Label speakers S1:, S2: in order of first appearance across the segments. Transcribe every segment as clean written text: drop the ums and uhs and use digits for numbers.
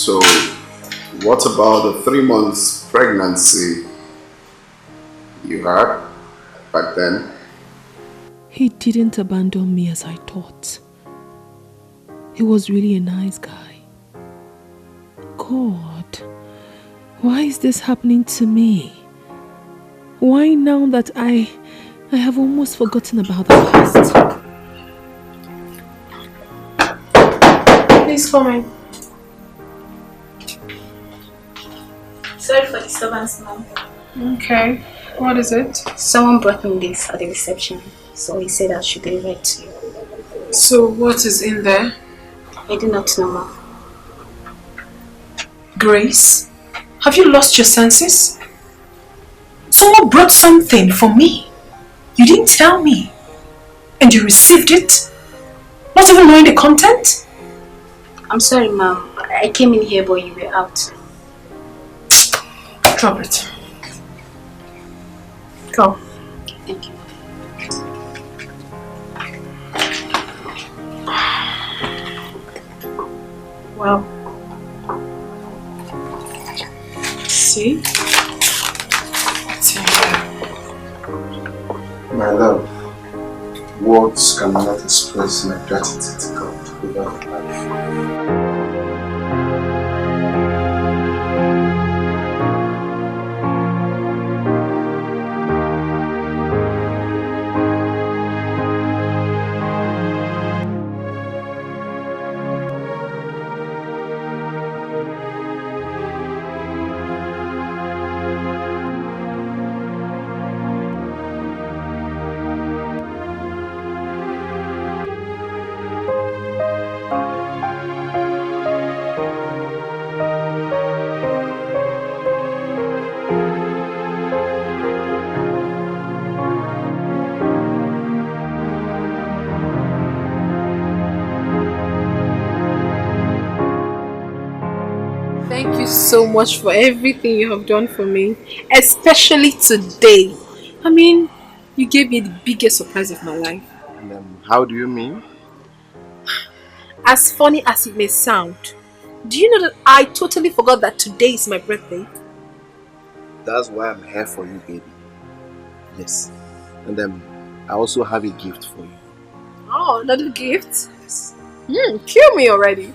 S1: So, what about the 3 months pregnancy you had back then?
S2: He didn't abandon me as I thought. He was really a nice guy. God, why is this happening to me? Why now that I have almost forgotten about the past?
S3: Please come in. Sorry for disturbance, ma'am. Okay. What is it?
S4: Someone brought me this at the reception, so he said I should deliver it to you.
S3: So what is in there?
S4: I do not know, ma'am.
S3: Grace, have you lost your senses? Someone brought something for me. You didn't tell me. And you received it? Not even knowing the content?
S4: I'm sorry, ma'am. I came in here, but you were out.
S3: Drop it. Go.
S4: Thank you.
S3: Well. See? It's in there.
S1: My love, words cannot express my gratitude to God over your life.
S2: Thank you so much for everything you have done for me, especially today. I mean, you gave me the biggest surprise of my life.
S1: And, how do you mean?
S2: As funny as it may sound, do you know that I totally forgot that today is my birthday?
S1: That's why I'm here for you, baby. Yes. And I also have a gift for you.
S2: Oh, another gift? Yes. Kill me already.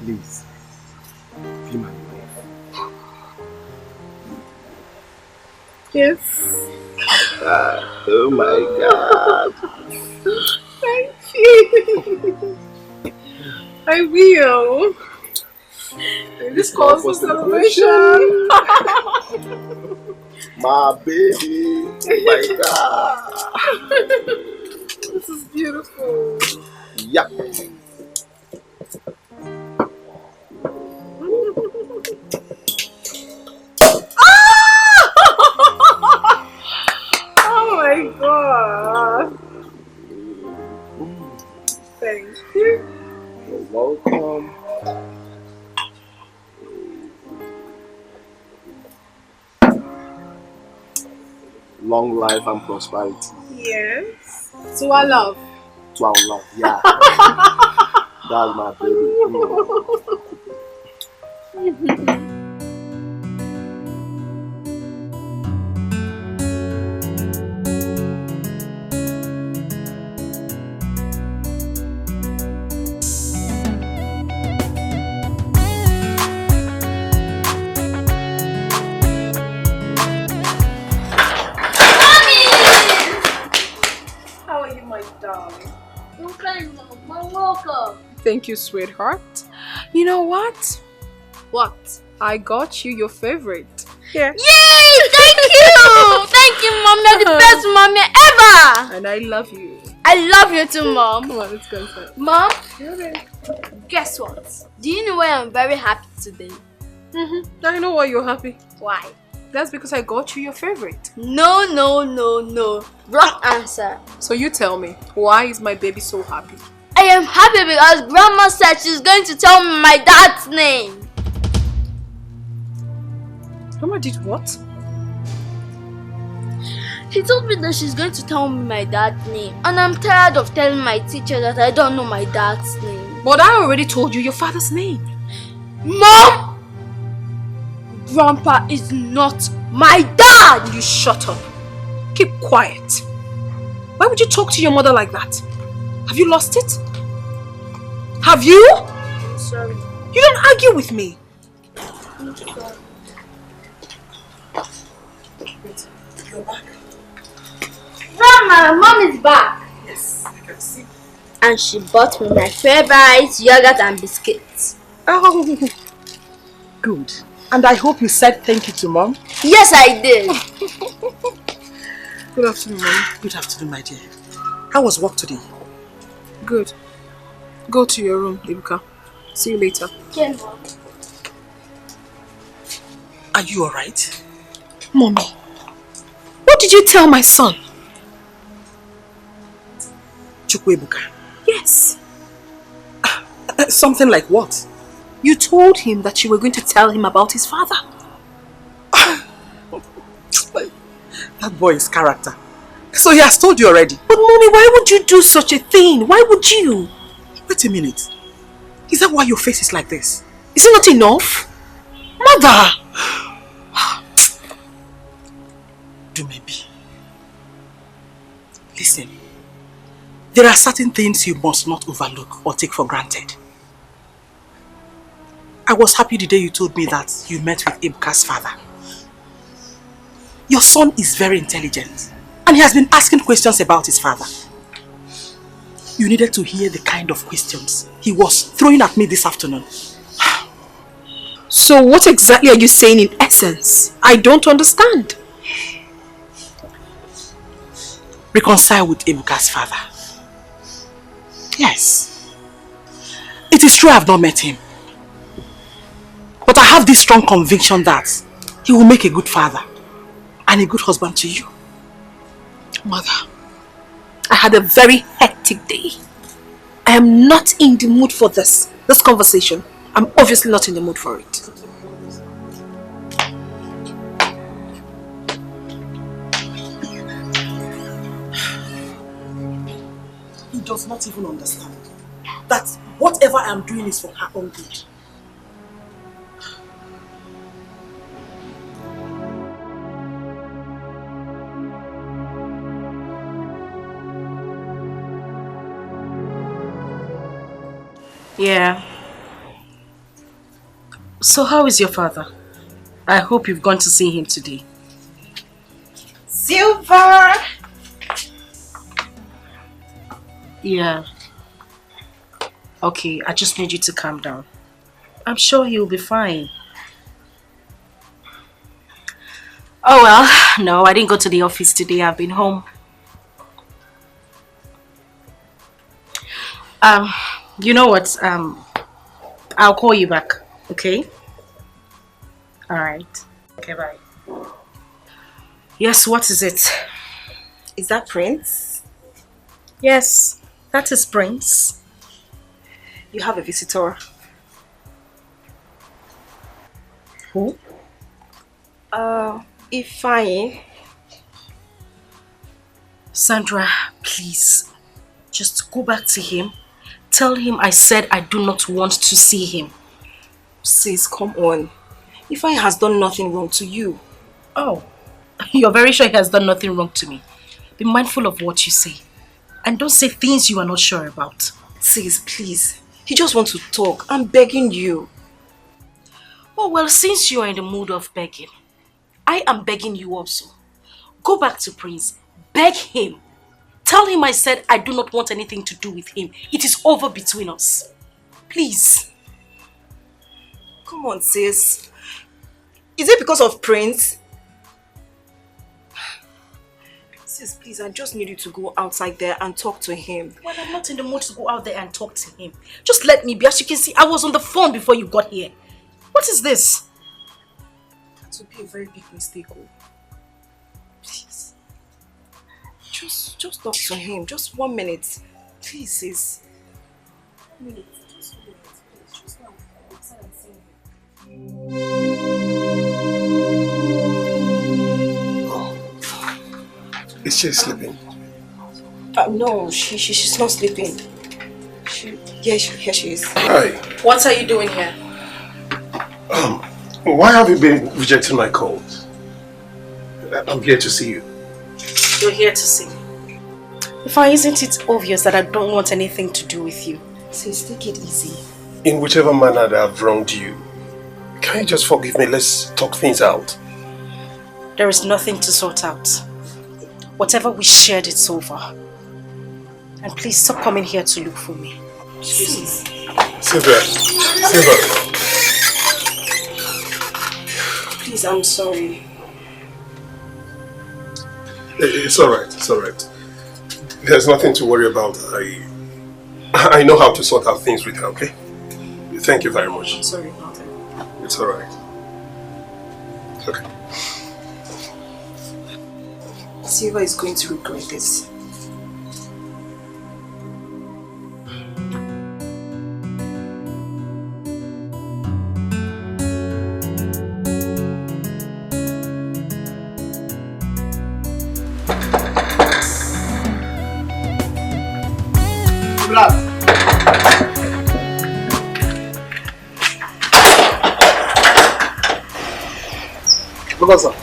S1: Please, be my wife.
S2: Yes.
S1: Oh my God.
S2: Thank you. I will. This calls for celebration.
S1: My baby. Oh my God.
S2: This is beautiful.
S1: Yep.
S2: Oh my God. Thank you.
S1: You're welcome. Long life and prosperity.
S2: Yes. To our love.
S1: To our love, yeah. That's my baby.
S2: Thank you, sweetheart. You know what? What? I got you your favorite. Here.
S5: Yay! Thank you! Thank you, Mom. You're the best mommy ever!
S2: And I love you.
S5: I love you too, Mom.
S2: Come on, let's go inside.
S5: Mom, guess what? Do you know why I'm very happy today?
S2: I know why you're happy.
S5: Why?
S2: That's because I got you your favorite.
S5: No. Wrong answer.
S2: So you tell me, why is my baby so happy?
S5: I am happy because Grandma said she's going to tell me my dad's name.
S2: Grandma did what?
S5: He told me that she's going to tell me my dad's name. And I'm tired of telling my teacher that I don't know my dad's name.
S2: But I already told you your father's name.
S5: Mom! Grandpa is not my dad!
S2: You shut up. Keep quiet. Why would you talk to your mother like that? Have you lost it? Have you?
S5: I'm sorry.
S2: You don't argue with me.
S5: I'm sorry.
S3: You're back.
S5: Grandma, Mom is back.
S3: Yes, I can see.
S5: And she bought me my favorite yogurt and biscuits.
S3: Oh, good. And I hope you said thank you to Mom.
S5: Yes, I did.
S2: Good afternoon, Mom.
S3: Good afternoon, my dear. How was work today?
S2: Good. Go to your room, Ibuka. See you later.
S5: Okay, Mom.
S3: Are you alright?
S2: Mommy, what did you tell my son?
S3: Chukwebuka.
S2: Yes.
S3: Something like what?
S2: You told him that you were going to tell him about his father.
S3: That boy is character. So he has told you already.
S2: But Mommy, why would you do such a thing? Why would you?
S3: Wait a minute. Is that why your face is like this?
S2: Is it not enough? Mother!
S3: Do maybe. Listen. There are certain things you must not overlook or take for granted. I was happy the day you told me that you met with Ibuka's father. Your son is very intelligent and he has been asking questions about his father. You needed to hear the kind of questions he was throwing at me this afternoon.
S2: So what exactly are you saying in essence? I don't understand.
S3: Reconcile with Ibuka's father. Yes. It is true I have not met him. But I have this strong conviction that he will make a good father and a good husband to you.
S2: Mother, I had a very hectic day. I am not in the mood for this conversation. I'm obviously not in the mood for it.
S3: He does not even understand that whatever I am doing is for her own good.
S6: Yeah. So how is your father? I hope you've gone to see him today.
S7: Silver!
S6: Yeah. Okay, I just need you to calm down. I'm sure he'll be fine. Oh well, no, I didn't go to the office today. I've been home. You know what? I'll call you back, okay? Alright. Okay, bye. Yes, what is it?
S7: Is that Prince?
S6: Yes, that is Prince.
S7: You have a visitor.
S6: Who?
S7: Ifeanyi.
S6: Sandra, please, just go back to him. Tell him I said I do not want to see him.
S7: Sis, come on. Ifeanyi has done nothing wrong to you.
S6: Oh, you're very sure he has done nothing wrong to me. Be mindful of what you say. And don't say things you are not sure about.
S7: Sis, please. He just wants to talk. I'm begging you.
S6: Oh, well, since you are in the mood of begging, I am begging you also. Go back to Prince. Beg him. Tell him I said I do not want anything to do with him. It is over between us. Please.
S7: Come on, sis. Is it because of Prince? Sis, please, I just need you to go outside there and talk to him.
S6: Well, I'm not in the mood to go out there and talk to him. Just let me be. As you can see, I was on the phone before you got here. What is this?
S7: That would be a very big mistake. Oh. Please. Just talk to him. Just 1 minute. Please, sis. 1 minute. Just 1 minute. Please. Just now. Outside and see him.
S8: Is she sleeping?
S7: No, she's not sleeping. Here she is.
S8: Hi.
S6: What are you doing here?
S8: Why have you been rejecting my calls? I'm here to see you.
S6: You're here to see me. Isn't it obvious that I don't want anything to do with you?
S7: Sis, take it easy.
S8: In whichever manner that I've wronged you, can you just forgive me? Let's talk things out.
S6: There is nothing to sort out. Whatever we shared, it's over. And please stop coming here to look for me.
S7: Excuse me.
S8: Sylvia. Sylvia.
S7: Please, I'm sorry.
S8: It's alright, it's alright. There's nothing to worry about. I know how to sort out things with her, okay? Thank you very much.
S7: I'm sorry about it.
S8: It's alright. Okay.
S7: Silva is going to regret this.
S1: Professor.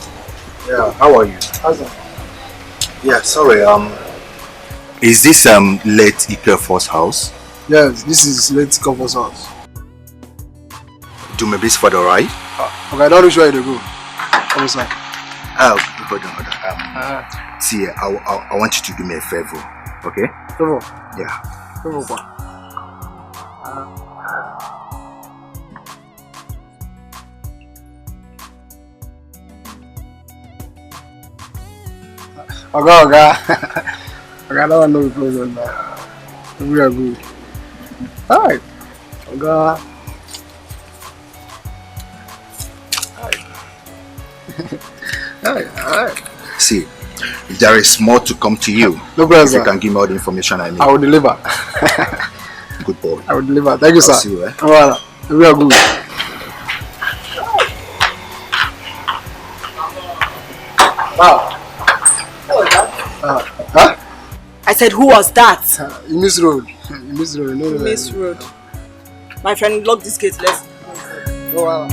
S1: Yeah, how are you?
S9: How's that?
S1: Yeah, sorry, is this late Ikefor's house?
S9: Yes, this is late Ikefor's house.
S1: Do my best for the right?
S9: Okay, I don't know where to go. Come inside.
S1: Hold on. See, I want you to do me a favor, okay?
S9: Favor?
S1: Yeah.
S9: Favor what? Okay. I don't know the problem now. We are good. Alright. Okay. Alright.
S1: See, there is more to come to you.
S9: No problem,
S1: if you can give me all the information I need.
S9: I will deliver.
S1: Good boy.
S9: I will deliver. Thank you, sir.
S1: I'll see you,
S9: Alright. We are good. Wow. Huh?
S7: I said, who was that?
S9: You miss road. You miss road. No.
S7: Miss Road. My friend, lock this gate. Let's.
S9: Oh, wow.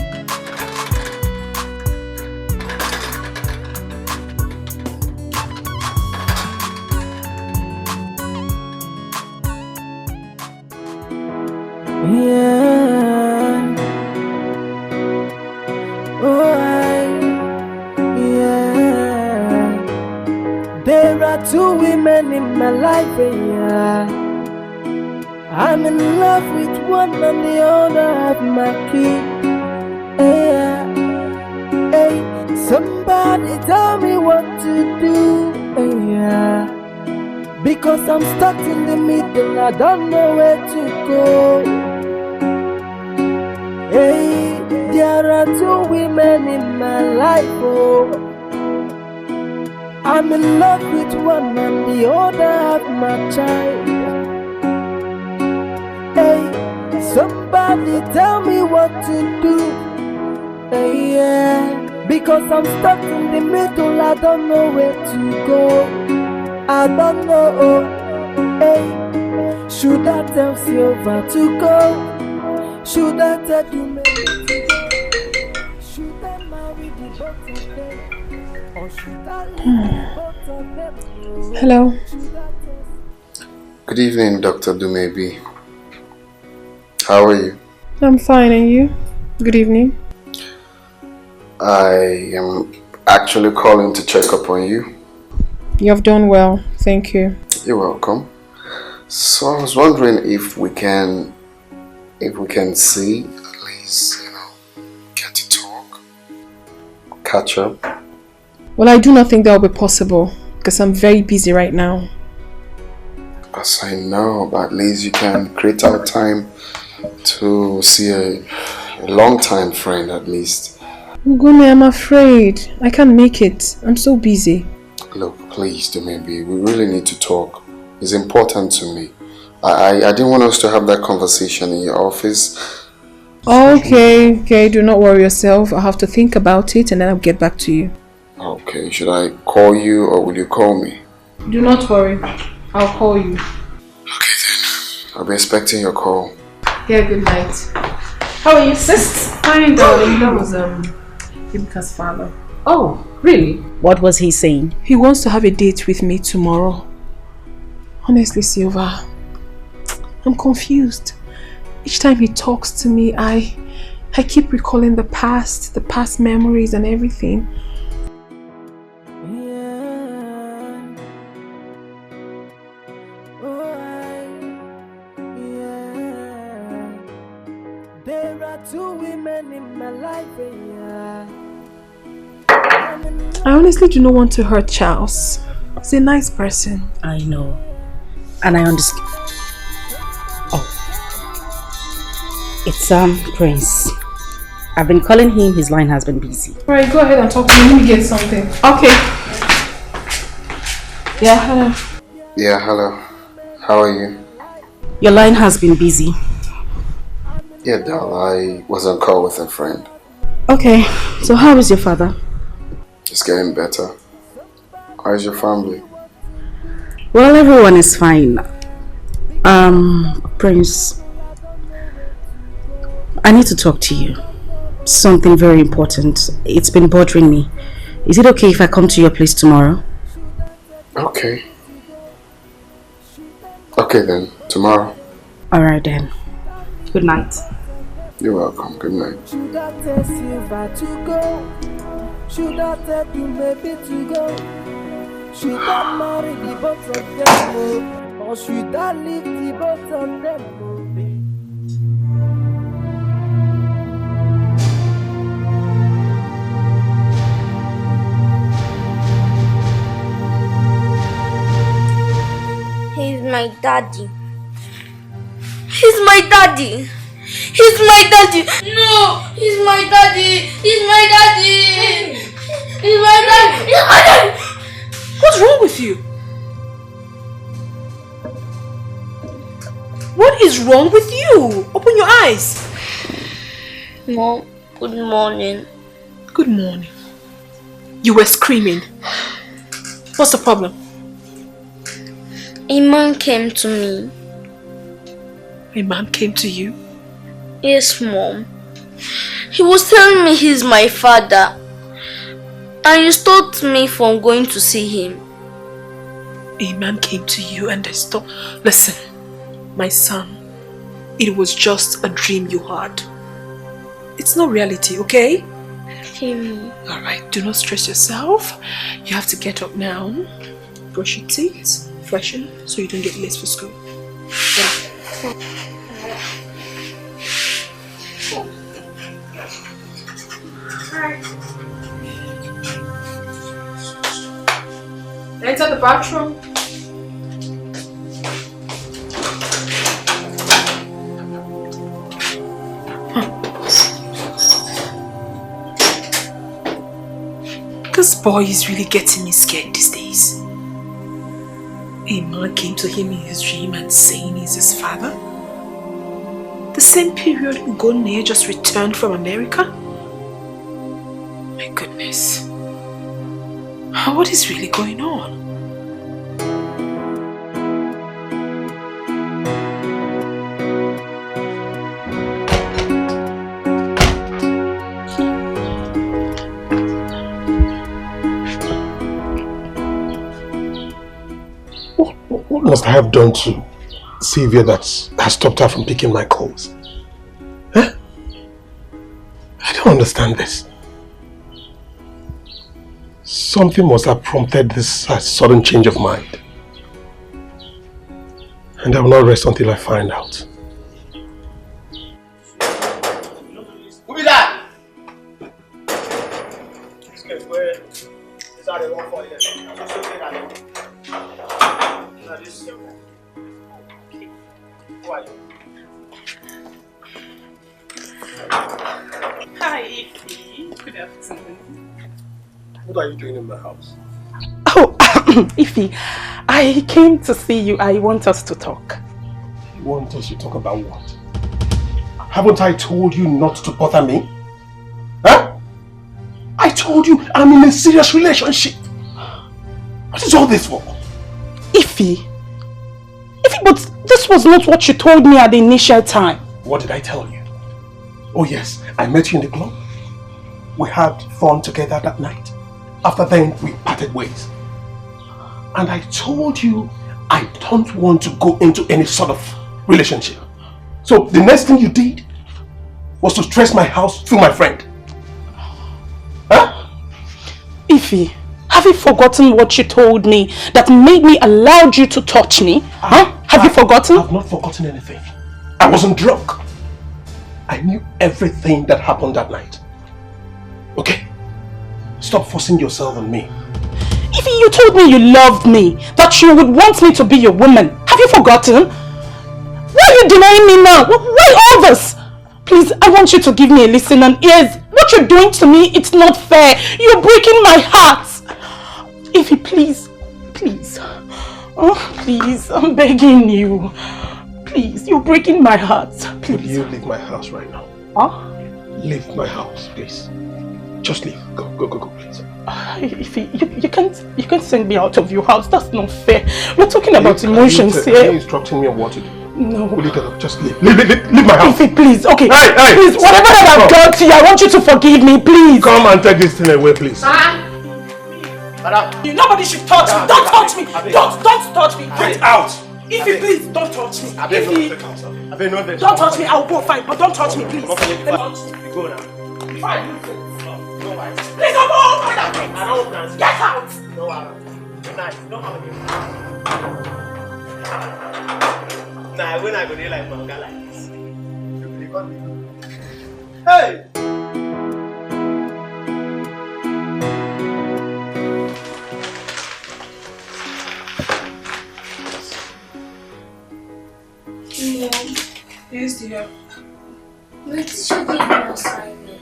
S10: Yeah. Oh, yeah. There are two women in my life, yeah. I'm in love with one and the other have my key. Yeah. Hey, somebody tell me what to do. Yeah. Because I'm stuck in the middle, I don't know where to go. Hey, there are two women in my life, oh. I'm in love with one and the other have my child. Hey, somebody tell me what to do. Hey, yeah, because I'm stuck in the middle, I don't know where to go. I don't know. Hey, should I tell Silva to go? Should I tell you maybe to go? Should I marry the both of them? Or should I leave the both of them?
S2: Hello.
S11: Good evening, Dr. Dumebi. How are you?
S2: I'm fine, and you? Good evening.
S11: I am actually calling to check up on you.
S2: You have done well, thank you.
S11: You're welcome. So I was wondering if we can see, at least, get to talk, catch up.
S2: Well, I do not think that will be possible because I'm very busy right now.
S11: As I know, but at least you can create out time to see a long-time friend at least.
S2: Gumi, I'm afraid. I can't make it. I'm so busy.
S11: Look, please, Dumebi, we really need to talk. It's important to me. I didn't want us to have that conversation in your office.
S2: Okay, do not worry yourself. I'll have to think about it and then I'll get back to you.
S11: Okay, should I call you or will you call me?
S2: Do not worry. I'll call you.
S11: Okay then. I'll be expecting your call.
S2: Yeah, good night.
S3: How are you, sis?
S2: Fine, darling. That was Yumika's father.
S3: Oh, really?
S6: What was he saying?
S2: He wants to have a date with me tomorrow. Honestly, Silva, I'm confused. Each time he talks to me, I keep recalling the past memories and everything.
S10: There are two women in my life,
S2: I honestly do not want to hurt Charles. He's a nice person.
S6: I know. And I understand. Oh. It's Prince. I've been calling him, his line has been busy.
S2: Alright, go ahead and talk to me. Let me get something. Okay. Yeah, hello.
S11: Yeah, hello. How are you?
S6: Your line has been busy.
S11: Yeah, doll, I was on call with a friend.
S6: Okay, so how is your father?
S11: It's getting better. How is your family?
S6: Well, everyone is fine. Prince, I need to talk to you. Something very important. It's been bothering me. Is it okay if I come to your place tomorrow?
S11: Okay. Okay then, tomorrow.
S6: Alright then. Good night.
S11: You're welcome. Good night.
S10: Should I tell Silva to go? Should I tell you maybe to go? Should I marry the both of them? Or should I leave the both of them?
S5: He's my daddy. He's my daddy. He's my daddy. No, he's my daddy. He's my daddy. He's my daddy. He's my daddy.
S3: What's wrong with you? What is wrong with you? Open your eyes.
S5: Mom, good morning.
S2: Good morning. You were screaming. What's the problem?
S5: A man came to me.
S2: A man came to you?
S5: Yes, Mom. He was telling me he's my father. And you stopped me from going to see him.
S2: A man came to you and they stopped. Listen, my son, it was just a dream you had. It's not reality, okay?
S5: Okay, Mom.
S2: Alright, do not stress yourself. You have to get up now, brush your teeth, freshen, so you don't get late for school. Yeah. Enter the bathroom. This boy is really getting me scared these days. A man came to him in his dream and saying he's his father. The same period Ugonne just returned from America. My goodness. What is really going on?
S8: What must I have done to Sylvia that has stopped her from picking my calls? Huh? I don't understand this. Something must have prompted this sudden change of mind. And I will not rest until I find out.
S1: Who be that?
S3: Hi, Ify. Good afternoon.
S8: What are you doing in my house?
S3: Oh, Ify, I came to see you. I want us to talk.
S8: You want us to talk about what? Haven't I told you not to bother me? Huh? I told told you I'm in a serious relationship. What is all this for?
S3: Ify, but this was not what you told me at the initial time.
S8: What did I tell you? Oh yes, I met you in the club. We had fun together that night. After then, we parted ways. And I told you I don't want to go into any sort of relationship. So the next thing you did was to stress my house through my friend. Huh?
S3: Ify, have you forgotten what you told me that made me allow you to touch me? Have you forgotten?
S8: I've not forgotten anything. I wasn't drunk. I knew everything that happened that night. Okay? Stop forcing yourself on me.
S3: Ify, you told me you loved me, that you would want me to be your woman. Have you forgotten? Why are you denying me now? Why all this? Please, I want you to give me a listen and ears. What you're doing to me, it's not fair. You're breaking my heart. Ify, please. Oh, please, I'm begging you. Please, you're breaking my heart. Please.
S8: Will you leave my house right now?
S3: Huh?
S8: Leave my house, please. Just leave. Go, please.
S3: Ify, you can't send me out of your house. That's not fair. We're talking about emotions here.
S8: Are you instructing me on what to do?
S3: No.
S8: Will you get up? Just leave. Leave my house.
S3: Ify, please. Okay.
S8: Hey.
S3: Please, whatever that I've done to you, I want you to forgive me, please.
S8: Come and take this thing away, please.
S3: Nobody should touch me. Don't touch me. Don't touch me.
S8: Get out.
S3: Ify, please, don't touch me.
S8: Ify,
S3: don't touch me. I'll go fine, but don't touch me, please.
S8: Go now.
S3: Fine. Please, I'm all over that thing. Get out.
S8: No, good night. Don't have a Nah, we're not going to like manga like this. Hey!
S3: Yes, dear.
S5: My teacher gave me an assignment.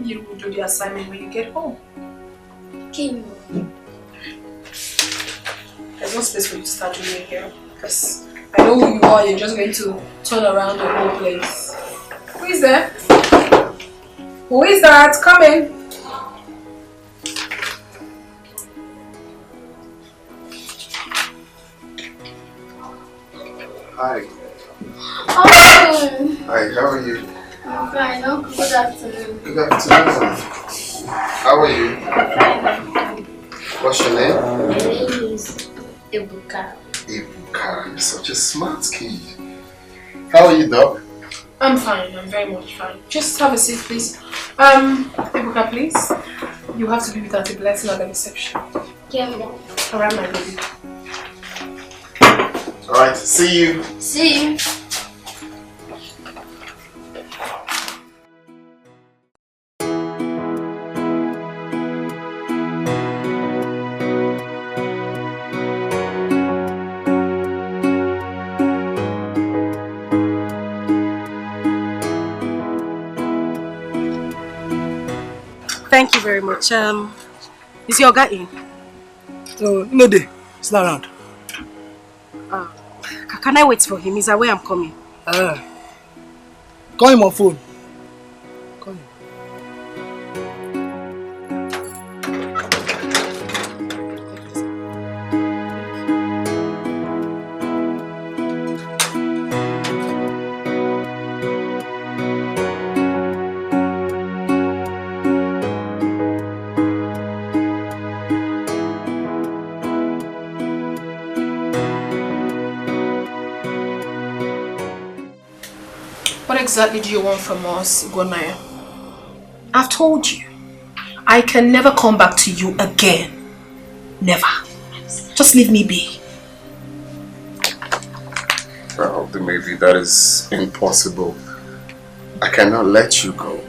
S3: You will do the assignment when you get home.
S5: Kim.
S3: There's no space for you to start doing it here. Because I know who you are, you're just going to turn around the whole place. Who is there? Who is that? Come in.
S11: Hi.
S5: Oh.
S11: Hi, how are you?
S5: I'm fine. Oh, good afternoon.
S11: Good afternoon. How are you?
S5: I'm fine.
S11: What's your name?
S5: My name is Ebuka.
S11: Ebuka, you're such a smart kid. How are you, Doc?
S3: I'm fine. I'm very much fine. Just have a seat, please. Ebuka, please. You have to be with Auntie Blessing at the reception.
S5: Yeah, Mom.
S3: Alright, my baby.
S11: Alright, see you.
S5: See you.
S6: Thank you very much. Is your guy in?
S9: No day. It's not around.
S6: Can I wait for him? He's away, I'm coming.
S9: Call him on phone. Call him.
S3: What exactly do you want from us, Gonaya? I've told you, I can never come back to you again. Never. Just leave me be.
S11: Well, maybe that is impossible. I cannot let you go.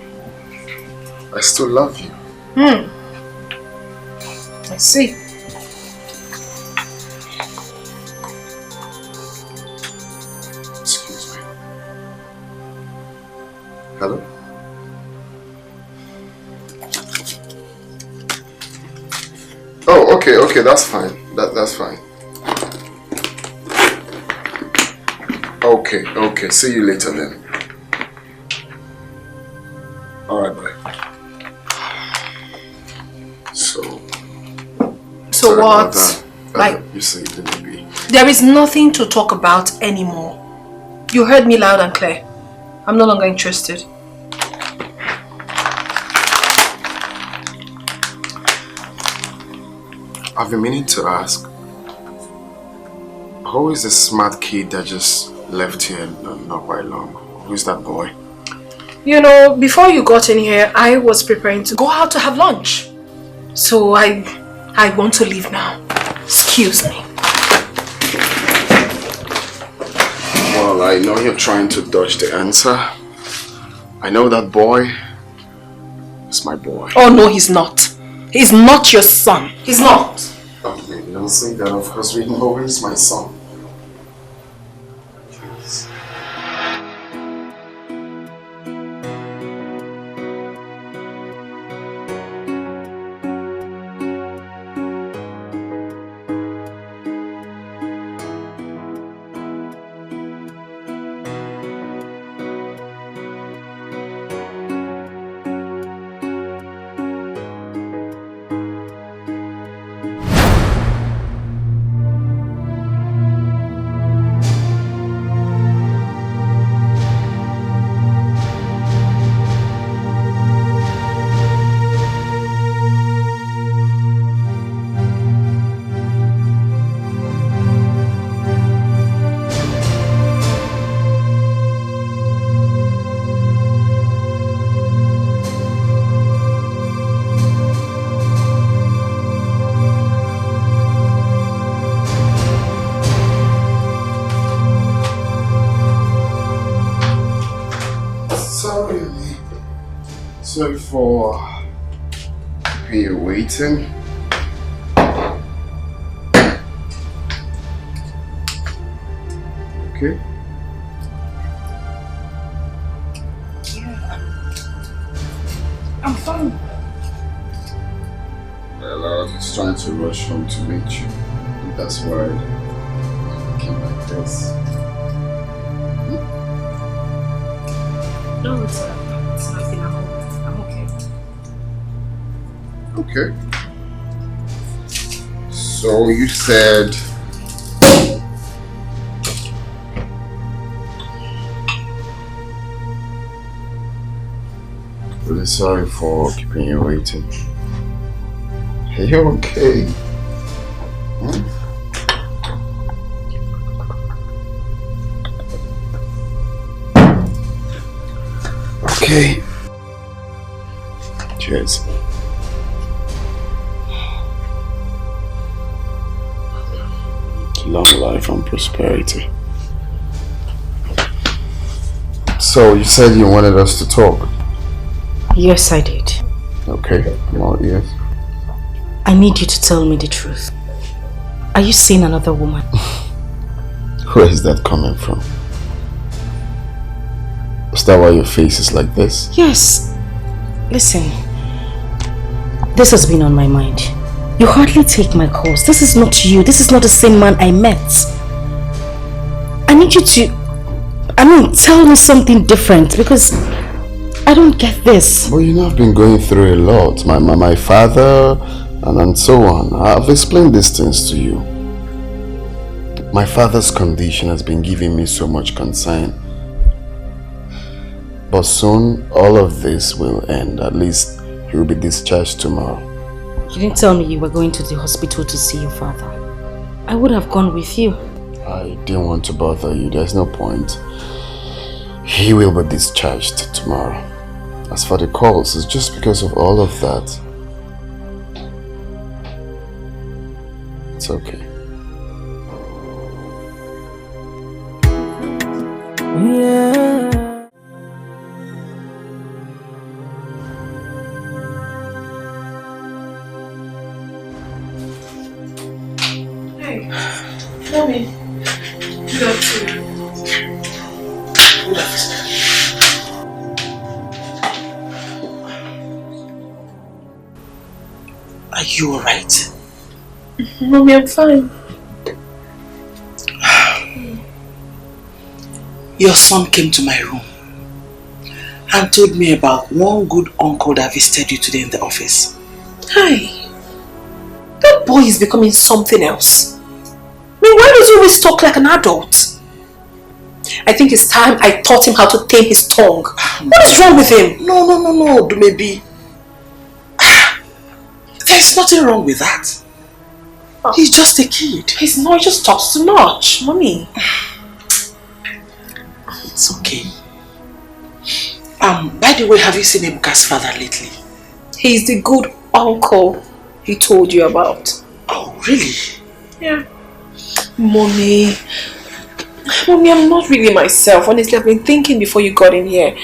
S11: I still love you.
S3: I see.
S11: Excuse me. Hello? Oh, okay, that's fine. That's fine. Okay, see you later then. Alright, bye. sorry about
S3: what?
S11: that.
S3: Like,
S11: you see, baby.
S3: There is nothing to talk about anymore. You heard me loud and clear. I'm no longer interested.
S11: I've been meaning to ask, who is the smart kid that just left here not quite long? Who is that boy?
S3: You know, before you got in here, I was preparing to go out to have lunch. So I want to leave now. Excuse me.
S11: Well, I know you're trying to dodge the answer. I know that boy is my boy.
S3: Oh no, he's not. He's not your son. He's not.
S11: Oh, baby, don't say that. Of course, we know he's my son. Please. Sorry for keeping you waiting. Okay?
S3: Yeah. I'm fine.
S11: Well, I was just trying to rush home to meet you. And that's why I came like this.
S3: No, it's nothing. I'm okay.
S11: Okay. So you said really sorry for keeping you waiting. Are you okay? Okay. Cheers. Long life and prosperity. So you said you wanted us to talk?
S6: Yes, I did.
S11: Okay, I'm all ears.
S6: I need you to tell me the truth. Are you seeing another woman?
S11: Where is that coming from? Is that why your face is like this?
S6: Yes. Listen, this has been on my mind. You hardly take my calls. This is not you. This is not the same man I met. I need you to, tell me something different because I don't get this.
S11: Well, you know, I've been going through a lot. My father and so on. I've explained these things to you. My father's condition has been giving me so much concern. But soon, all of this will end. At least, he will be discharged tomorrow.
S6: You didn't tell me you were going to the hospital to see your father. I would have gone with you.
S11: I didn't want to bother you. There's no point. He will be discharged tomorrow. As for the calls, it's just because of all of that. It's okay.
S10: Yeah.
S3: Hey, mommy. Good afternoon. Good afternoon.
S12: Are you alright?
S3: Mommy, I'm fine.
S12: Your son came to my room and told me about one good uncle that visited you today in the office.
S3: Hi. That the boy is becoming something else. I mean, why does he always talk like an adult? I think it's time I taught him how to tame his tongue. What is wrong with him?
S12: No, maybe. There's nothing wrong with that. He's just a kid.
S3: He's not, he just talks too much, Mommy.
S12: It's okay. By the way, have you seen Ebuka's father lately?
S3: He's the good uncle he told you about.
S12: Oh, really?
S3: Yeah. Mommy, I'm not really myself. Honestly, I've been thinking before you got in here.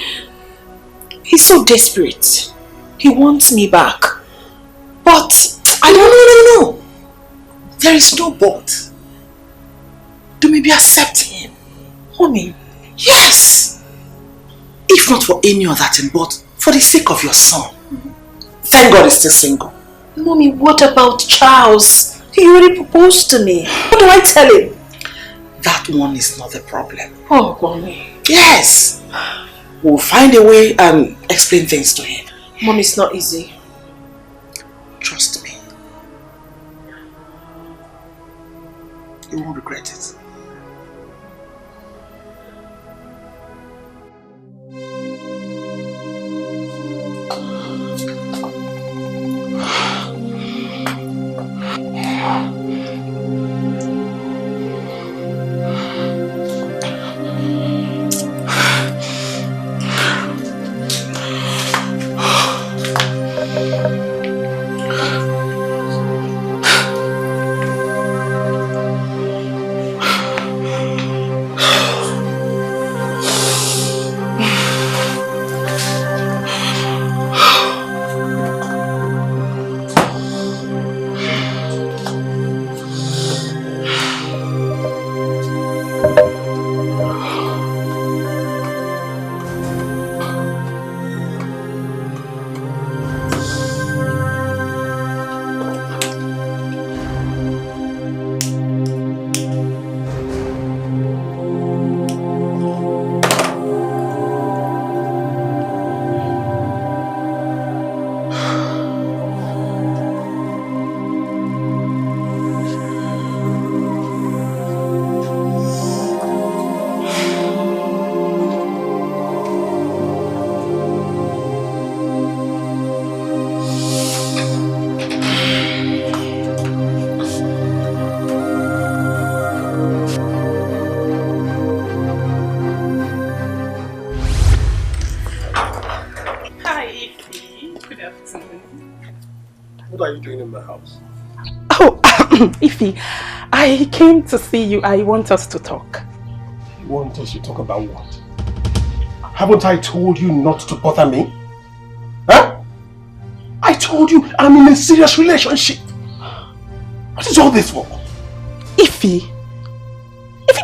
S3: He's so desperate. He wants me back. But I don't...
S12: No. There is no but. Do maybe accept him.
S3: Mommy.
S12: Yes. If not for any other thing, but for the sake of your son. Thank God he's still single.
S3: Mommy, what about Charles? He already proposed to me. What do I tell him?
S12: That one is not the problem.
S3: Oh, Mommy.
S12: Yes. We'll find a way and explain things to him.
S3: Mommy, it's not easy.
S12: Trust me. You won't regret it.
S8: What are you doing in my house?
S13: Oh, Ify, I came to see you. I want us to talk.
S8: You want us to talk about what? Haven't I told you not to bother me? Huh? I told you I'm in a serious relationship. What is all this for?
S13: Ify,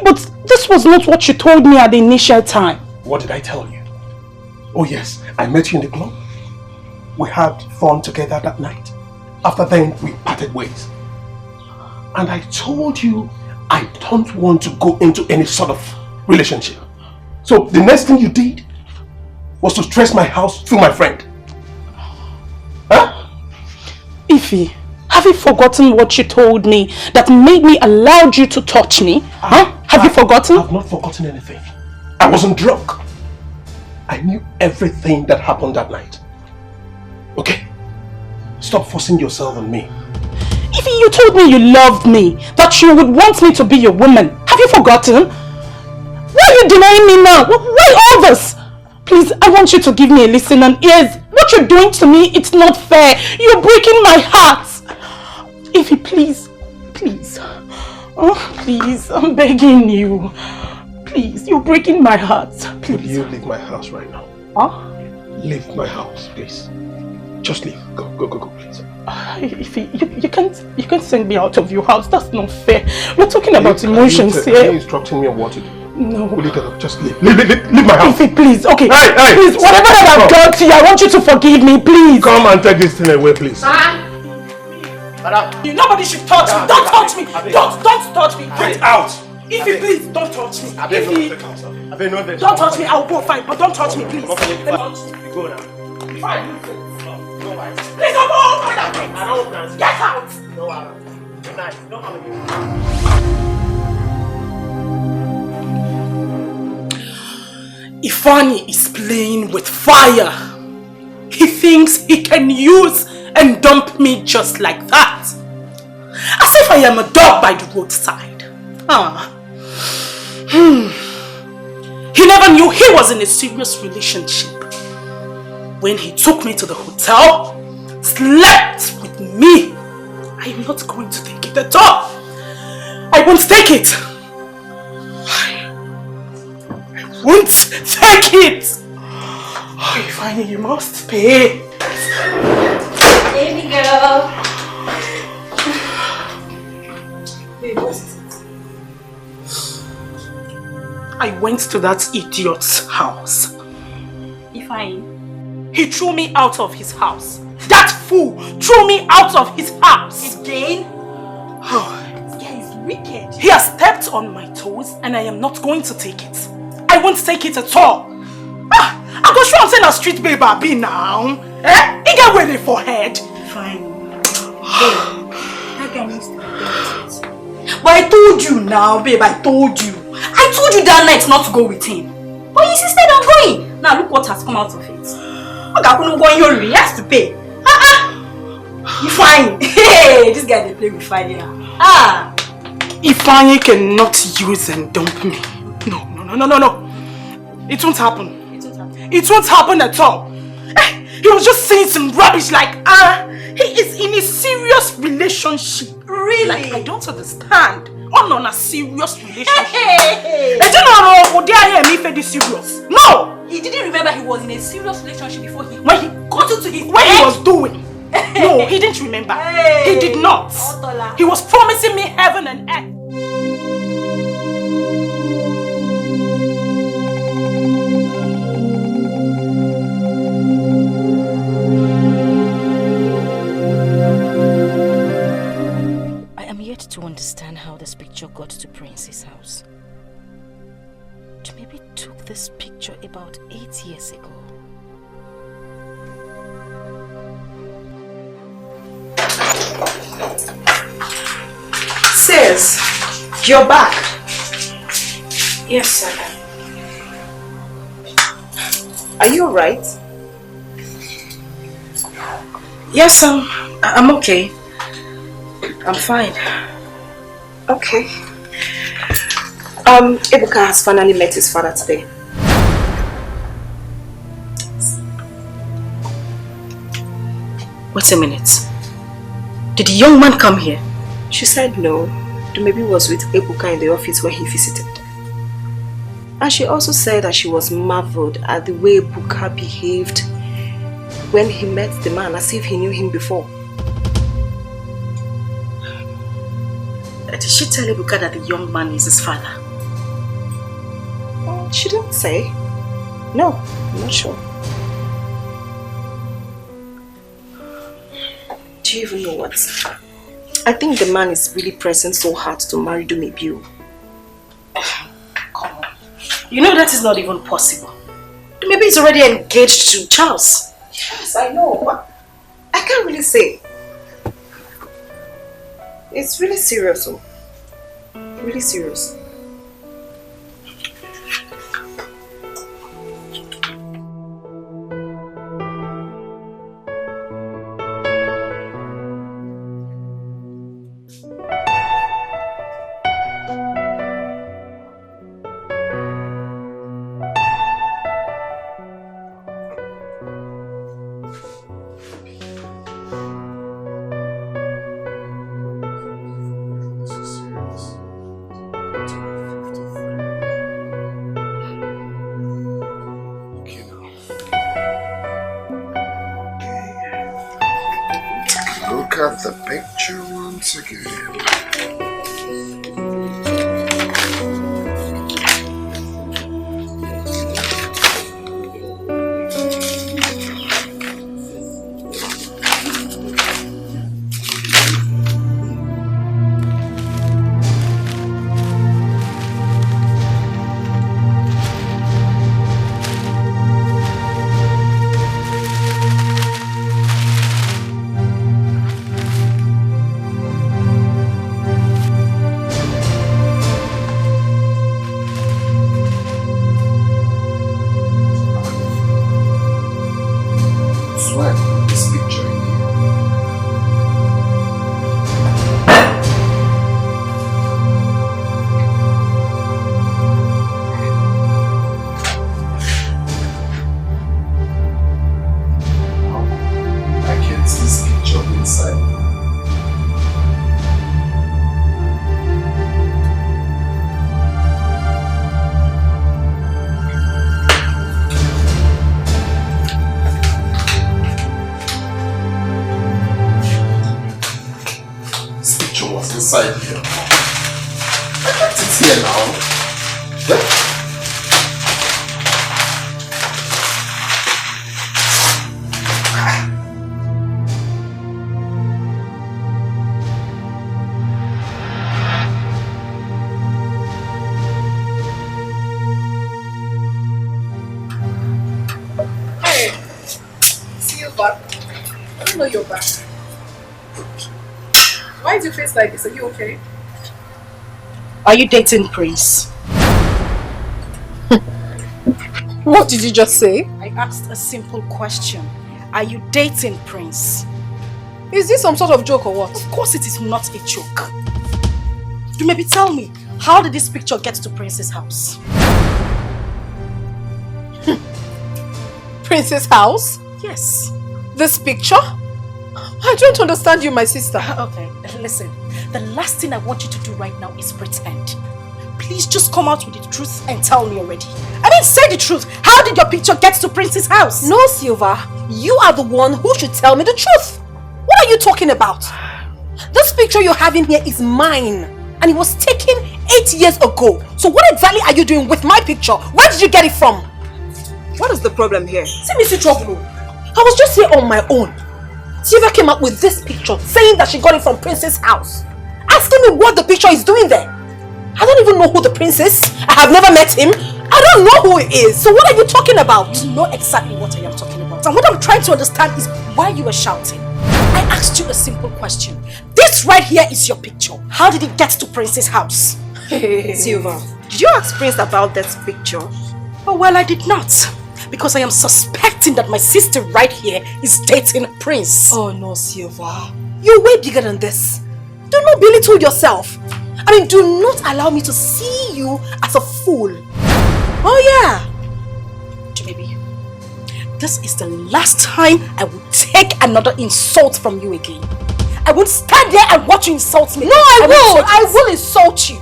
S13: but this was not what you told me at the initial time.
S8: What did I tell you? Oh yes, I met you in the club. We had fun together that night. After then, we parted ways. And I told you I don't want to go into any sort of relationship. So the next thing you did was to stress my house through my friend. Huh?
S13: Ify, have you forgotten what you told me that made me allow you to touch me? Have you forgotten?
S8: I've not forgotten anything. I wasn't drunk. I knew everything that happened that night. Okay? Stop forcing yourself on me.
S13: Ify, you told me you loved me, that you would want me to be your woman. Have you forgotten? Why are you denying me now? Why all this? Please, I want you to give me a listening ears. What you're doing to me, it's not fair. You're breaking my heart. Ify, please. Oh, please, I'm begging you. Please, you're breaking my heart. Please.
S8: Will you leave my house right now?
S13: Huh?
S8: Leave my house, please. Just leave. Go, please.
S13: Ify, you can't send me out of your house. That's not fair. We're talking about emotions here.
S8: Are you instructing me on what to do?
S13: No.
S8: Will you get up? Just leave. Leave my house.
S13: Ify, please. Okay.
S8: Hey,
S13: please, whatever that I've done to you, I want you to forgive me, please.
S8: Come and take this thing away, please.
S13: Nobody should touch me. Don't touch me. Don't touch me.
S8: Get out.
S13: Ify, please, don't touch me.
S8: Ify,
S13: don't touch me. I'll go fine, but don't touch me, please.
S8: Go now.
S13: Fine. Please don't open that thing. Get out.
S8: No, I don't.
S13: knife. You don't have a Ifani is playing with fire. He thinks he can use and dump me just like that. As if I am a dog by the roadside. He never knew he was in a serious relationship. When he took me to the hotel, slept with me. I am not going to take it at all. I won't take it. I won't take it. Oh, Ifeanyi, you must pay.
S4: Baby girl.
S13: I went to that idiot's house.
S4: Ifeanyi.
S13: He threw me out of his house. That fool threw me out of his house.
S4: Again?
S13: Oh.
S4: This guy is wicked.
S13: He has stepped on my toes and I am not going to take it. I won't take it at all. I go show I'm saying a street babe I be now. He get with it for head.
S4: Fine. Babe, that guy needs to be dealt with. But I told you now, babe, I told you. I told you that night not to go with him. But he insisted on going. Now look what has come out of it. He has to pay. Ifeanyi. Hey, this guy they play with fire.
S13: Ifeanyi cannot use and dump me. No. It won't happen. It won't happen at all. He was just saying some rubbish like, he is in a serious relationship.
S4: Really?
S13: Like, I don't understand. On a serious relationship.
S4: Hey.
S13: Serious? No!
S4: He didn't remember he was in a serious relationship before he
S13: when he got into his what he was doing. No, he didn't remember. He did not. He was promising me heaven and earth.
S6: I am yet to understand how this picture got to Prince's house. Maybe took this picture about 8 years ago.
S3: Sis, you're back.
S2: Yes, sir.
S3: Are you alright?
S2: Yes, I'm okay. I'm fine.
S3: Okay. Ebuka has finally met his father today.
S2: Wait a minute. Did the young man come here?
S3: She said no. The maybe was with Ebuka in the office when he visited. And she also said that she was marveled at the way Ebuka behaved when he met the man as if he knew him before.
S2: Did she tell Ebuka that the young man is his father?
S3: She didn't say. No, I'm not sure. Do you even know what? I think the man is really pressing so hard to marry Dumebiu.
S2: Come on. You know that is not even possible. Maybe he's already engaged to Charles.
S3: Yes, I know, but I can't really say. It's really serious, oh. Really serious.
S11: Look at the picture once again. why I put this picture in here. I can't see this picture inside. Inside here. It's here now. Yeah.
S3: Hey, see you back. I don't know you're back. Why is your face like this? Are you okay?
S6: Are you dating Prince?
S3: What did you just say?
S6: I asked a simple question. Are you dating Prince?
S3: Is this some sort of joke or what?
S6: Of course it is not a joke. You maybe tell me, how did this picture get to Prince's house?
S3: Prince's house?
S6: Yes.
S3: This picture? I don't understand you, my sister.
S6: Okay, listen. The last thing I want you to do right now is pretend. Please just come out with the truth and tell me already. I mean, say the truth. How did your picture get to Prince's house?
S3: No, Silva. You are the one who should tell me the truth. What are you talking about? This picture you're having here is mine. And it was taken 8 years ago. So what exactly are you doing with my picture? Where did you get it from?
S7: What is the problem here?
S3: See me see trouble. I was just here on my own. Silva came up with this picture saying that she got it from Prince's house. Asking me what the picture is doing there. I don't even know who the prince is. I have never met him. I don't know who he is. So what are you talking about?
S6: You know exactly what I am talking about. And what I'm trying to understand is why you were shouting. I asked you a simple question. This right here is your picture. How did it get to Prince's house?
S7: Silva, did you ask Prince about this picture?
S6: Oh, well, I did not. Because I am suspecting that my sister right here is dating Prince.
S3: Oh no, Silva. You're way bigger than this. Do not belittle yourself. I mean, do not allow me to see you as a fool. Oh yeah.
S6: Maybe this is the last time I will take another insult from you again. I won't stand there and watch you insult me.
S3: No, I will insult you.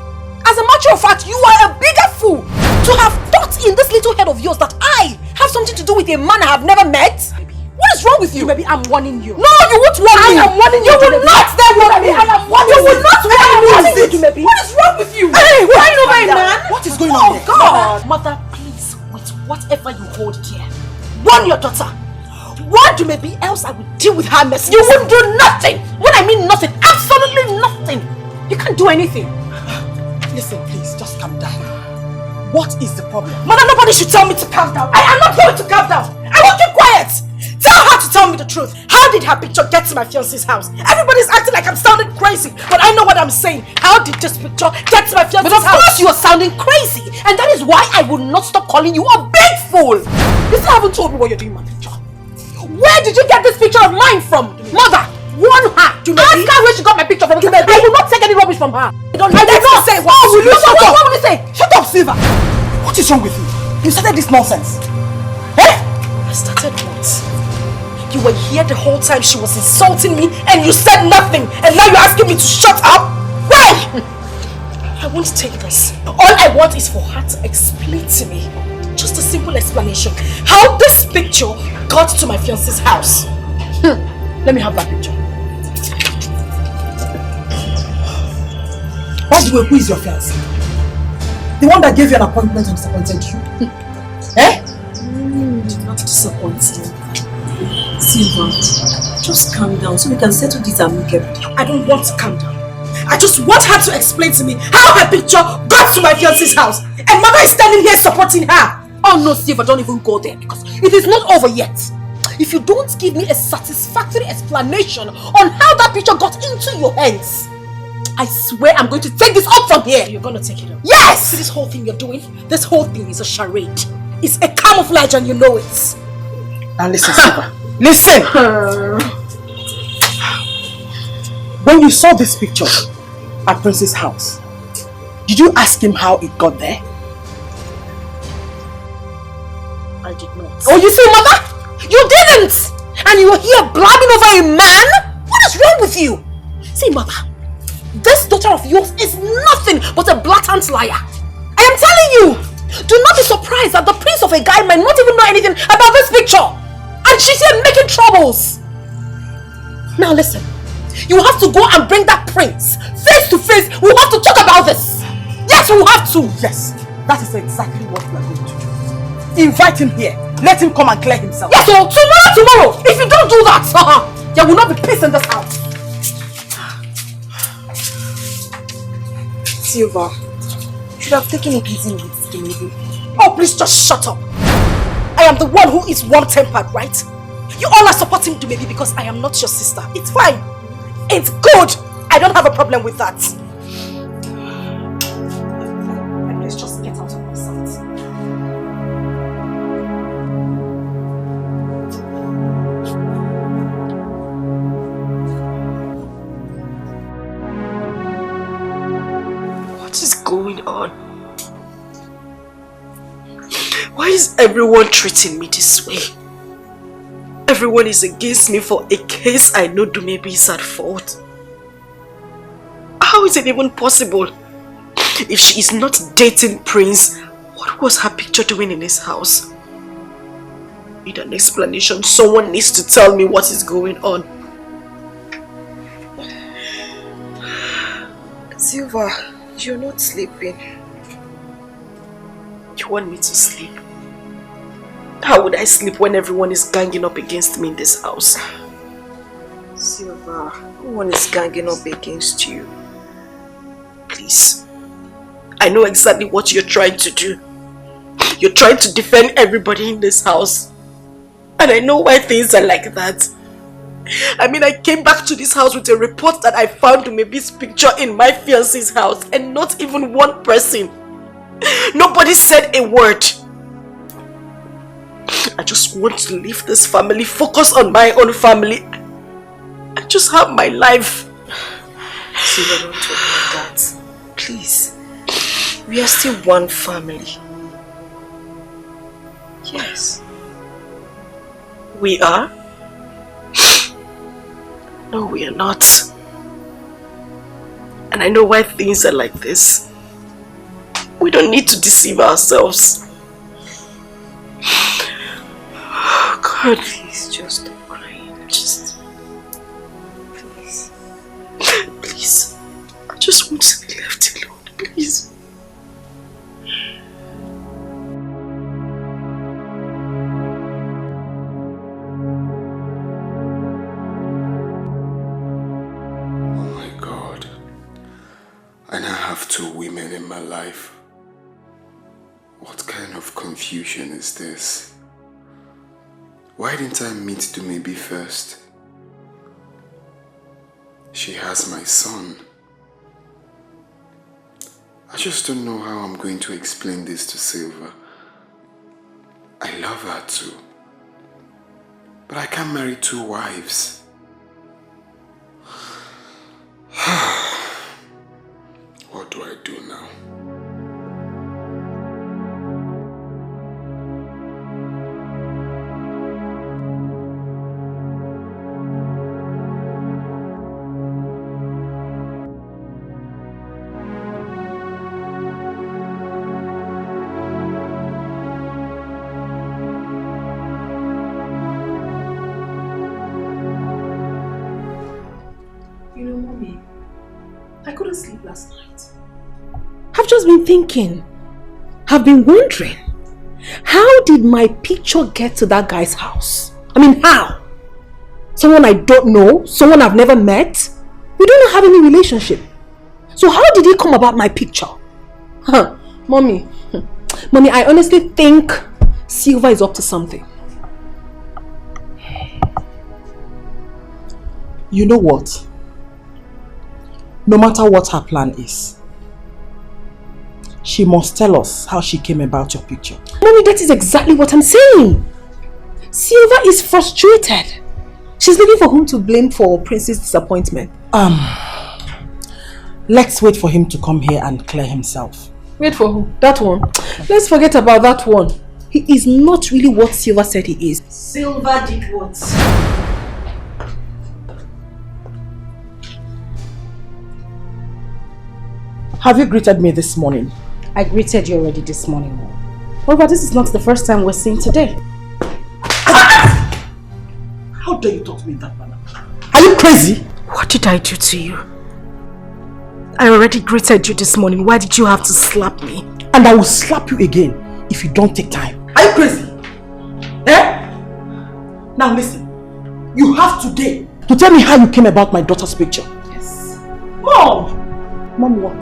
S3: As a matter of fact, you are a bigger fool to have thought in this little head of yours that I have something to do with a man I have never met. What is wrong with you?
S6: Maybe I'm warning you.
S3: No, you won't warn me.
S6: I am warning you.
S3: You will not then warn me. I am warning you. You will not warn me. What is wrong with you? Hey, why no my man?
S12: What is going on here?
S3: Oh God.
S6: Mother, please, with whatever you hold dear, warn your daughter. What do maybe else I will deal with her mess?
S3: You won't do nothing. When I mean nothing, absolutely nothing. You can't do anything.
S12: Listen, please, just calm down. What is the problem?
S6: Mother, nobody should tell me to calm down. I am not going to calm down. I will keep quiet. Tell her to tell me the truth. How did her picture get to my fiance's house? Everybody's acting like I'm sounding crazy, but I know what I'm saying. How did this picture get to my fiance's house?
S3: But of course you are sounding crazy, and that is why I will not stop calling you a big fool. You still haven't told me what you're doing with my picture. Where did you get this picture of mine from? Mother, warn her. Ask her where she got my picture from. I will not take any rubbish from her. I will not say what. Oh, will you shut up? What will you say?
S12: Shut up, Silva. What is wrong with you? You started this nonsense.
S6: Eh? I started what? You were here the whole time she was insulting me and you said nothing, and now you're asking me to shut up? Why? I won't take this. All I want is for her to explain to me, just a simple explanation, how this picture got to my fiance's house. Let me have that picture.
S12: By the way, who is your fiancé? The one that gave you an appointment and disappointed you? Eh?
S3: Do not disappoint you. Silva, just calm down so we can settle this amicably.
S6: I don't want to calm down. I just want her to explain to me how her picture got to my fiance's house. And mother is standing here supporting her.
S3: Oh no, Silva, don't even go there because it is not over yet. If you don't give me a satisfactory explanation on how that picture got into your hands, I swear I'm going to take this up from here.
S6: You're going to take it up?
S3: Yes!
S6: See this whole thing you're doing? This whole thing is a charade. It's a camouflage and you know it.
S12: And listen, Silva, Listen! When you saw this picture at Prince's house, did you ask him how it got there?
S6: I did not.
S3: Oh, you see, Mama? You didn't! And you were here blabbing over a man? What is wrong with you? See, Mama, this daughter of yours is nothing but a blatant liar. I am telling you, do not be surprised that the prince of a guy might not even know anything about this picture. And she's here making troubles. Now listen, you have to go and bring that prince face to face. We have to talk about this. Yes, we have to.
S12: Yes, that is exactly what we are going to do. Invite him here. Let him come and clear himself.
S3: Yes, so tomorrow. If you don't do that, there will not be peace in this house.
S7: Silva, you should have taken it easy with Ini.
S3: Oh, please just shut up. I am the one who is warm-tempered, right? You all are supporting me maybe because I am not your sister. It's fine. It's good. I don't have a problem with that. Please just get out of my sight.
S6: What is going on? Why is everyone treating me this way? Everyone is against me for a case I know Dumebi is at fault. How is it even possible? If she is not dating Prince, what was her picture doing in his house? I need an explanation. Someone needs to tell me what is going on.
S7: Silva, you're not sleeping.
S6: You want me to sleep? How would I sleep when everyone is ganging up against me in this house?
S7: Silva, no one is ganging up against you.
S6: Please. I know exactly what you're trying to do. You're trying to defend everybody in this house. And I know why things are like that. I mean, I came back to this house with a report that I found Dumebi's picture in my fiancé's house and not even one person. Nobody said a word. I just want to leave this family, focus on my own family, and just have my life.
S7: Silva, don't talk like that. Please. We are still one family. Yes.
S6: We are? No, we are not. And I know why things are like this. We don't need to deceive ourselves. Oh God,
S7: please just stop crying.
S6: Just... Please. Please. I just want to be left alone, please.
S11: I now have two women in my life. What kind of confusion is this? Why didn't I meet Dumebi first? She has my son. I just don't know how I'm going to explain this to Silva. I love her too. But I can't marry two wives. What do I do now?
S3: You know, Mommy, I couldn't sleep last night. I've just been thinking, I've been wondering, how did my picture get to that guy's house? I mean, how? Someone I don't know, someone I've never met? We don't have any relationship. So how did it come about my picture? Huh, Mommy, I honestly think Silva is up to something.
S12: You know what? No matter what her plan is, she must tell us how she came about your picture.
S3: Mommy, that is exactly what I'm saying. Silva is frustrated. She's looking for whom to blame for Prince's disappointment.
S12: Let's wait for him to come here and clear himself.
S3: Wait for who? That one? Let's forget about that one. He is not really what Silva said he is.
S4: Silva did what?
S12: Have you greeted me this morning?
S6: I greeted you already this morning. However, this is not the first time we're seeing today.
S12: How dare you talk to me in that manner? Are you crazy?
S6: What did I do to you? I already greeted you this morning. Why did you have to slap me?
S12: And I will slap you again if you don't take time. Are you crazy? Eh? Now listen. You have today to tell me how you came about my daughter's picture.
S3: Yes.
S12: Mom! Mom what?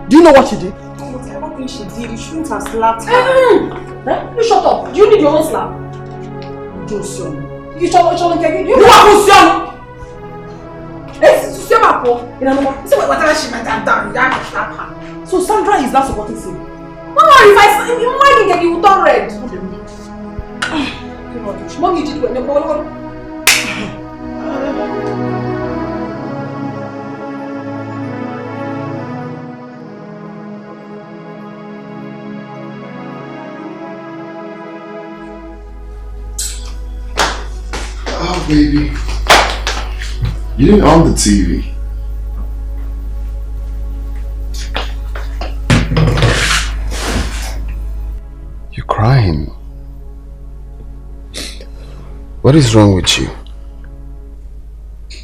S12: Do you know what she did?
S3: Whatever thing she did, you shouldn't have slapped her. You shut up. Do you need your own slap?
S12: Josion.
S3: You shut up. You
S12: are Josion! So Sandra is not supporting Sim.
S3: Don't worry, if I get you, turn red. Mom, you did what?
S11: Oh, baby. You didn't on the TV. You're crying. What is wrong with you?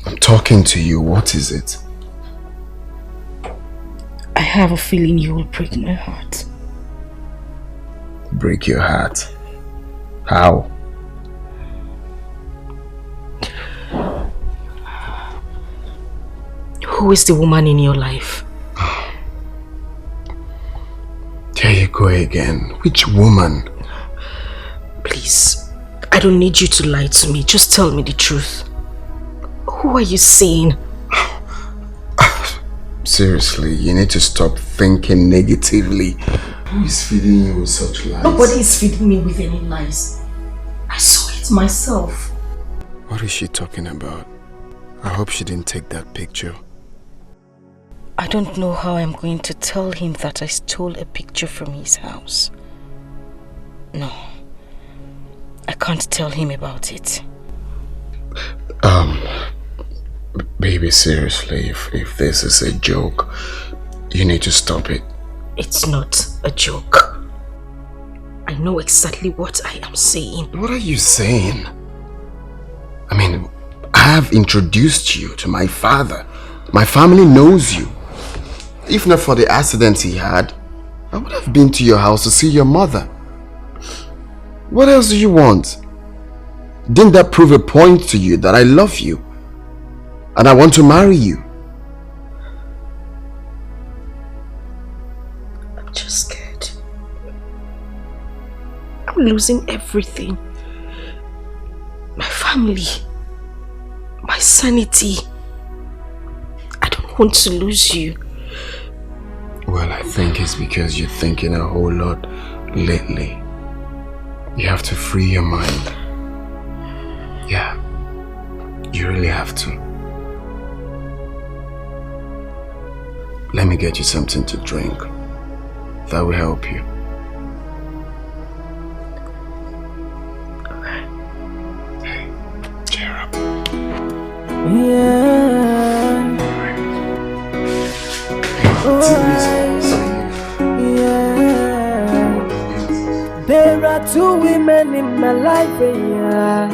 S11: I'm talking to you. What is it?
S6: I have a feeling you will break my heart.
S11: Break your heart? How?
S6: Who is the woman in your life?
S11: There you go again. Which woman?
S6: Please, I don't need you to lie to me. Just tell me the truth. Who are you seeing?
S11: Seriously, you need to stop thinking negatively. Who is feeding you with such lies?
S6: Nobody is feeding me with any lies. I saw it myself.
S11: What is she talking about? I hope she didn't take that picture.
S6: I don't know how I'm going to tell him that I stole a picture from his house. No, I can't tell him about it.
S11: Baby, seriously, if this is a joke, you need to stop it.
S6: It's not a joke. I know exactly what I am saying.
S11: What are you saying? I mean, I have introduced you to my father. My family knows you. If not for the accident he had, I would have been to your house to see your mother. What else do you want? Didn't that prove a point to you that I love you? And I want to marry you?
S6: I'm just scared. I'm losing everything. My family. My sanity. I don't want to lose you.
S11: Well, I think it's because you're thinking a whole lot lately. You have to free your mind. Yeah, you really have to. Let me get you something to drink. That will help you. Hey, cheer up.
S10: Yeah. There are two women in my life, yeah.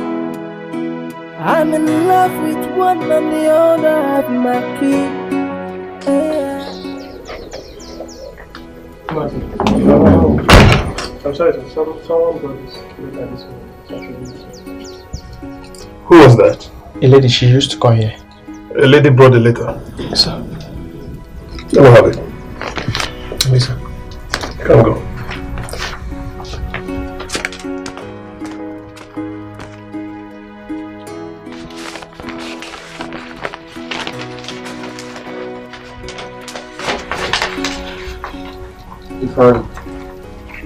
S10: I'm in love with one and the other have my key.
S8: I'm sorry, sir. Someone brought this Who was that?
S9: A lady, she used to come here.
S8: A lady brought the letter.
S9: Yes, sir.
S8: Let me have it.
S9: Yes, sir.
S8: Come go.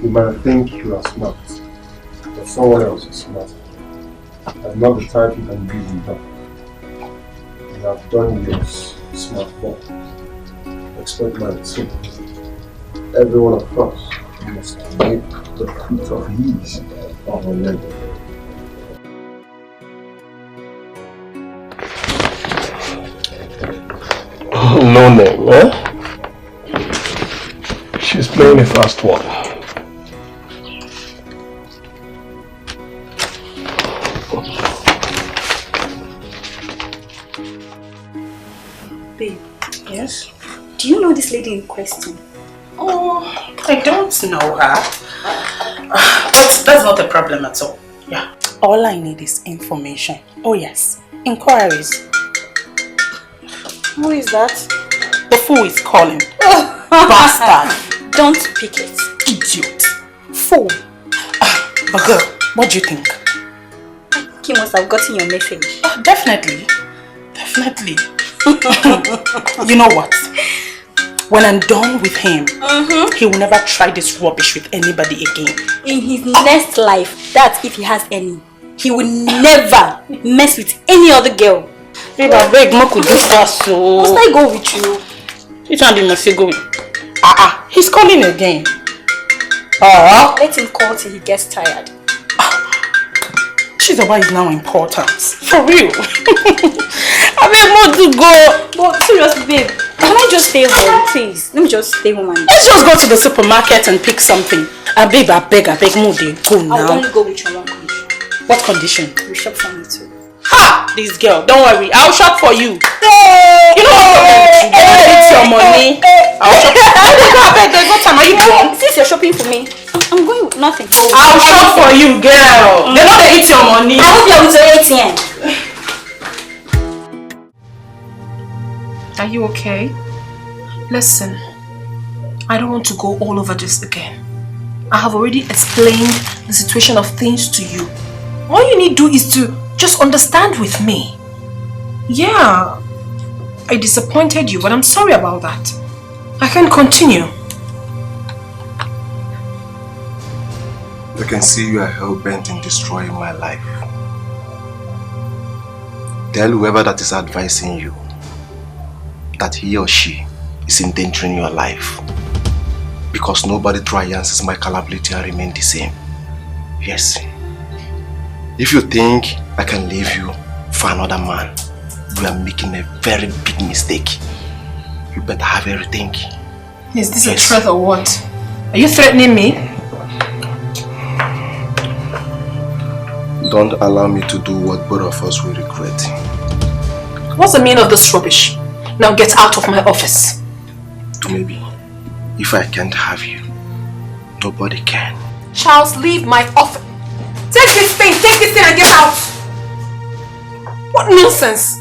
S8: You might think you are smart, but someone else is smarter. I'm not the type you can beat with. You have done your smart work. Expect my tip. Every one of us must make the fruit of his on our level. No name, eh? She's playing the first one.
S4: Babe.
S3: Yes?
S4: Do you know this lady in question?
S3: Oh, I don't know her. But that's not a problem at all. Yeah. All I need is information. Oh yes. Inquiries. Who is that? The fool is calling. Bastard.
S4: Don't pick it.
S3: Idiot. Fool. But girl, what do you think?
S4: He must have gotten your message.
S3: Definitely. Definitely. You know what? When I'm done with him, he will never try this rubbish with anybody again.
S4: In his next life, that's if he has any, he will never mess with any other girl.
S3: Babe, I beg, Mo could do fast, so...
S4: Must I go with you?
S3: Which one do must go with? He's calling again.
S4: Let him call till he gets tired.
S3: She's why is now important. For real. I beg Mo to go.
S4: But seriously, babe, can I just stay home, please? Let me just stay home and...
S3: Let's just go to the supermarket and pick something. Babe, I beg Mo, they go now.
S4: I'll only go with you on one condition.
S3: What condition?
S4: You shop for me too.
S3: Ha! This girl, don't worry, I'll shop for you. You know what? It's your money. I'll shop for you. There's no time. Are you drunk?
S4: Since you're shopping for me, I'm going with nothing.
S3: I'll shop for you, girl. They know they eat your money.
S4: I hope you're with your ATM.
S2: Are you okay? Listen, I don't want to go all over this again. I have already explained the situation of things to you. All you need to do is to just understand with me. Yeah, I disappointed you, but I'm sorry about that. I can continue.
S1: I can see you are hell-bent in destroying my life. Tell whoever that is advising you that he or she is endangering your life. Because nobody triumphs my capability and remain the same. Yes. If you think I can leave you for another man, you are making a very big mistake. You better have everything.
S2: Is this a threat or what? Are you threatening me?
S1: Don't allow me to do what both of us will regret.
S2: What's the meaning of this rubbish? Now get out of my office.
S1: Maybe. If I can't have you, nobody can.
S2: Charles, leave my office. Take this thing and get out. What nonsense.